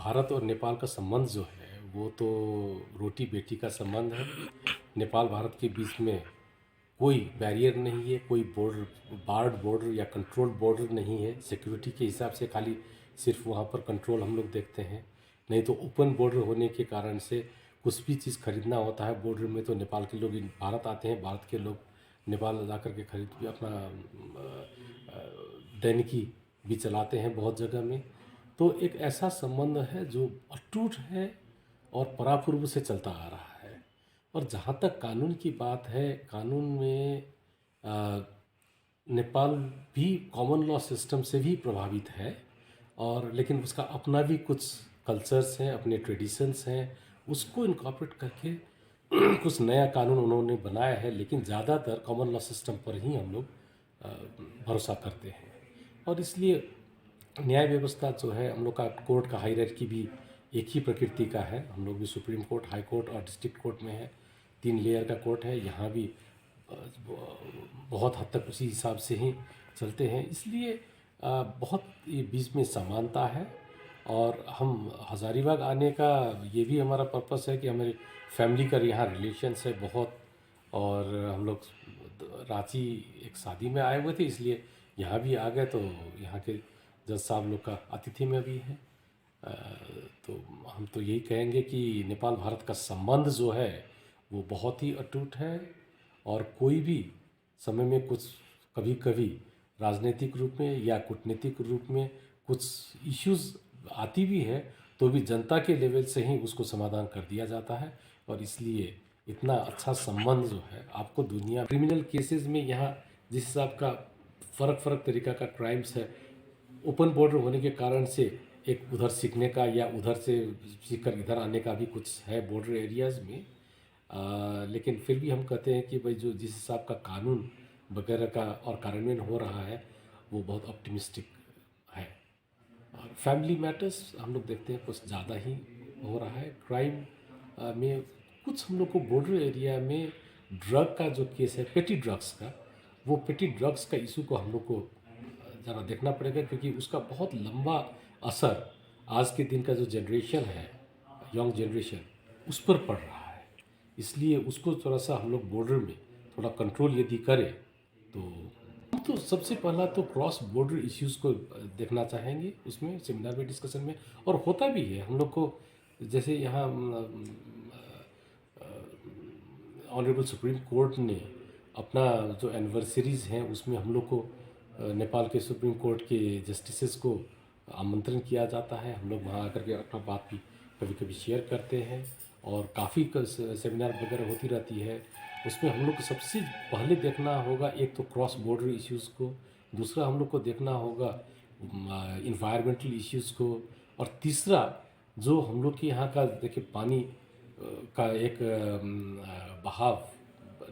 भारत और नेपाल का संबंध जो है वो तो रोटी बेटी का संबंध है। नेपाल भारत के बीच में कोई बैरियर नहीं है, कोई बार्ड बॉर्डर या कंट्रोल्ड बॉर्डर नहीं है। सिक्योरिटी के हिसाब से खाली सिर्फ वहाँ पर कंट्रोल हम लोग देखते हैं, नहीं तो ओपन बॉर्डर होने के कारण से कुछ भी चीज़ खरीदना होता है बॉर्डर में तो नेपाल के लोग भारत आते हैं, भारत के लोग नेपाल जा कर के खरीद भी अपना दैनिकी भी चलाते हैं बहुत जगह में। तो एक ऐसा संबंध है जो अटूट है और परापूर्व से चलता आ रहा है। और जहाँ तक कानून की बात है, कानून में नेपाल भी कॉमन लॉ सिस्टम से भी प्रभावित है, और लेकिन उसका अपना भी कुछ कल्चर्स हैं, अपने ट्रेडिशंस हैं, उसको इनकॉर्पोरेट करके कुछ नया कानून उन्होंने बनाया है। लेकिन ज़्यादातर कॉमन लॉ सिस्टम पर ही हम लोग अ, भरोसा करते हैं। और इसलिए न्याय व्यवस्था जो है हम लोग का, कोर्ट का हायरार्की भी एक ही प्रकृति का है। हम लोग भी सुप्रीम कोर्ट, हाई कोर्ट और डिस्ट्रिक्ट कोर्ट में है, 3 लेयर का कोर्ट है। यहाँ भी अ, बहुत हद तक उसी हिसाब से ही चलते हैं। इसलिए बहुत ये बीच में समानता है। और हम हज़ारीबाग आने का ये भी हमारा पर्पस है कि हमारी फैमिली का यहाँ रिलेशंस है बहुत। और हम लोग रांची एक शादी में आए हुए थे, इसलिए यहाँ भी आ गए। तो यहाँ के जज साहब लोग का अतिथि में भी है। अ, तो हम तो यही कहेंगे कि नेपाल भारत का संबंध जो है वो बहुत ही अटूट है। और कोई भी समय में कुछ कभी कभी राजनीतिक रूप में या कूटनीतिक रूप में कुछ इश्यूज आती भी है, तो भी जनता के लेवल से ही उसको समाधान कर दिया जाता है। और इसलिए इतना अच्छा संबंध जो है आपको दुनिया क्रिमिनल केसेस में यहाँ जिस हिसाब का फ़र्क तरीका का क्राइम्स है, ओपन बॉर्डर होने के कारण से एक उधर सीखने का या उधर से सीख कर इधर आने का भी कुछ है बॉर्डर एरियाज़ में। लेकिन फिर भी हम कहते हैं कि भाई जो जिस हिसाब का कानून वगैरह का और कार्यान्वयन हो रहा है वो बहुत ऑप्टिमिस्टिक है। और फैमिली मैटर्स हम लोग देखते हैं कुछ ज़्यादा ही हो रहा है। क्राइम में कुछ हम लोग को बॉर्डर एरिया में ड्रग का जो केस है, पेटी ड्रग्स का, वो पेटी ड्रग्स का इशू को हम लोग को ज़रा देखना पड़ेगा, क्योंकि उसका बहुत लंबा असर आज के दिन का जो जनरेशन है, यंग जनरेशन, उस पर पड़ रहा है। इसलिए उसको थोड़ा सा हम लोग बॉर्डर में थोड़ा कंट्रोल यदि करें तो सबसे पहला तो क्रॉस बॉर्डर इश्यूज़ को देखना चाहेंगे उसमें सेमिनार में, डिस्कशन में। और होता भी है हम लोग को, जैसे यहाँ ऑनरेबल सुप्रीम कोर्ट ने अपना जो एनिवर्सरीज़ हैं उसमें हम लोग को नेपाल के सुप्रीम कोर्ट के जस्टिसेस को आमंत्रण किया जाता है। हम लोग वहाँ आकर के अपना बात भी कभी कभी शेयर करते हैं, और काफ़ी सेमिनार वगैरह होती रहती है। उसमें हम लोग को सबसे पहले देखना होगा एक तो क्रॉस बॉर्डर इश्यूज़ को, दूसरा हम लोग को देखना होगा इन्वायरमेंटल इश्यूज़ को, और तीसरा जो हम लोग के यहाँ का देखिए पानी का एक बहाव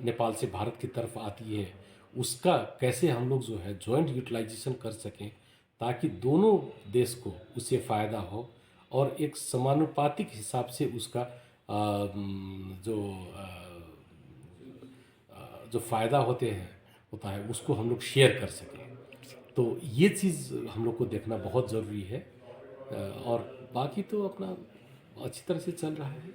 नेपाल से भारत की तरफ आती है, उसका कैसे हम लोग जो है जॉइंट यूटिलाइजेशन कर सकें ताकि दोनों देश को उससे फ़ायदा हो, और एक समानुपातिक हिसाब से उसका जो जो फ़ायदा होता है उसको हम लोग शेयर कर सकें। तो ये चीज़ हम लोग को देखना बहुत ज़रूरी है। और बाकी तो अपना अच्छी तरह से चल रहा है।